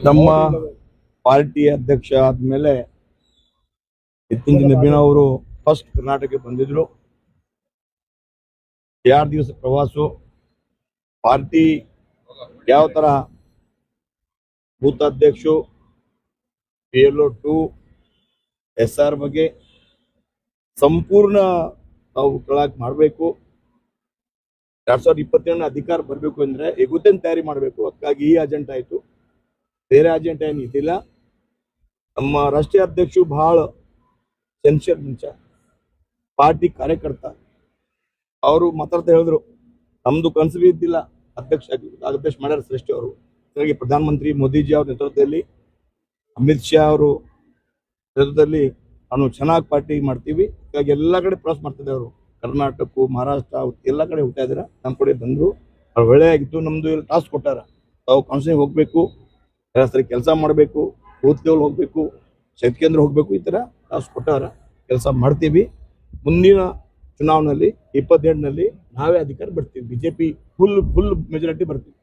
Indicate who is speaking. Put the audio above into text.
Speaker 1: ನಮ್ಮ ಪಾರ್ಟಿ ಅಧ್ಯಕ್ಷ ಆದ್ಮೇಲೆ ಇತ್ತೀಚಿನ ದಿನ ಅವರು ಫಸ್ಟ್ ಕರ್ನಾಟಕಕ್ಕೆ ಬಂದಿದ್ರು. 2 ದಿವಸ ಪ್ರವಾಸ. ಪಾರ್ಟಿ ಯಾವ ತರ ಬೂತ್ ಅಧ್ಯಕ್ಷರು PLO 2 SR ಬಗ್ಗೆ ಸಂಪೂರ್ಣ ನಾವು ಕೆಳಗೆ ಮಾಡಬೇಕು. 2027 ಅಧಿಕಾರ ಬರಬೇಕು ಅಂದ್ರೆ ಎಗುತ್ತೇನು ತಯಾರಿ ಮಾಡಬೇಕು. ಅದಕ್ಕಾಗಿ ಈ ಅಜೆಂಡಾ ಆಯ್ತು, ಬೇರೆ ಅಜೆಂಡಾ ಏನು ಇದಿಲ್ಲ. ನಮ್ಮ ರಾಷ್ಟ್ರೀಯ ಅಧ್ಯಕ್ಷರು ಬಹಳ ಸೆನ್ಸಿಯರ್ ಮುಂಚೆ ಪಾರ್ಟಿ ಕಾರ್ಯಕರ್ತ ಅವರು ಮಾತಾಡ್ತಾ ಹೇಳಿದ್ರು, ನಮ್ದು ಕನಸು ಇದ್ದಿಲ್ಲ ಅಧ್ಯಕ್ಷ ಮಾಡ್ಯಾರ ಶ್ರೇಷ್ಠ ಅವರು. ಹಾಗಾಗಿ ಪ್ರಧಾನಮಂತ್ರಿ ಮೋದಿಜಿ ಅವ್ರ ನೇತೃತ್ವದಲ್ಲಿ, ಅಮಿತ್ ಶಾ ಅವರು ನೇತೃತ್ವದಲ್ಲಿ ನಾವು ಚೆನ್ನಾಗಿ ಪಾರ್ಟಿ ಮಾಡ್ತೀವಿ. ಹಾಗಾಗಿ ಎಲ್ಲ ಕಡೆ ಪ್ರವಾಸ ಮಾಡ್ತಿದ್ದೆ ಅವರು. ಕರ್ನಾಟಕ, ಮಹಾರಾಷ್ಟ್ರ ಎಲ್ಲ ಕಡೆ ಹೋಗ್ತಾ ಇದ್ದಾರೆ. ನಮ್ಮ ಕಡೆ ಬಂದರು, ಅವ್ರು ಒಳ್ಳೆಯಾಗಿತ್ತು. ನಮ್ದು ಇಲ್ಲಿ ಟಾಸ್ಕ್ ಕೊಟ್ಟಾರ, ತಾವು ಕಾನ್ಸ್ಟಿಟ್ಯೂನ್ಸಿಗೆ ಹೋಗ್ಬೇಕು, ಎಲ್ಲ ಸರಿ ಕೆಲಸ ಮಾಡಬೇಕು, ಬೂತ್ ಲೆವೆಲ್ ಹೋಗ್ಬೇಕು, ಶಕ್ತಿ ಕೇಂದ್ರ ಹೋಗ್ಬೇಕು, ಈ ತರ ಟಾಸ್ಕ್ ಕೊಟ್ಟಾರ. ಕೆಲಸ ಮಾಡ್ತೀವಿ. ಮುಂದಿನ ಚುನಾವಣೆಯಲ್ಲಿ 27ನಲ್ಲಿ ನಾವೇ ಅಧಿಕಾರ ಬರ್ತೀವಿ. ಬಿಜೆಪಿ ಫುಲ್ ಮೆಜಾರಿಟಿ ಬರ್ತೀವಿ.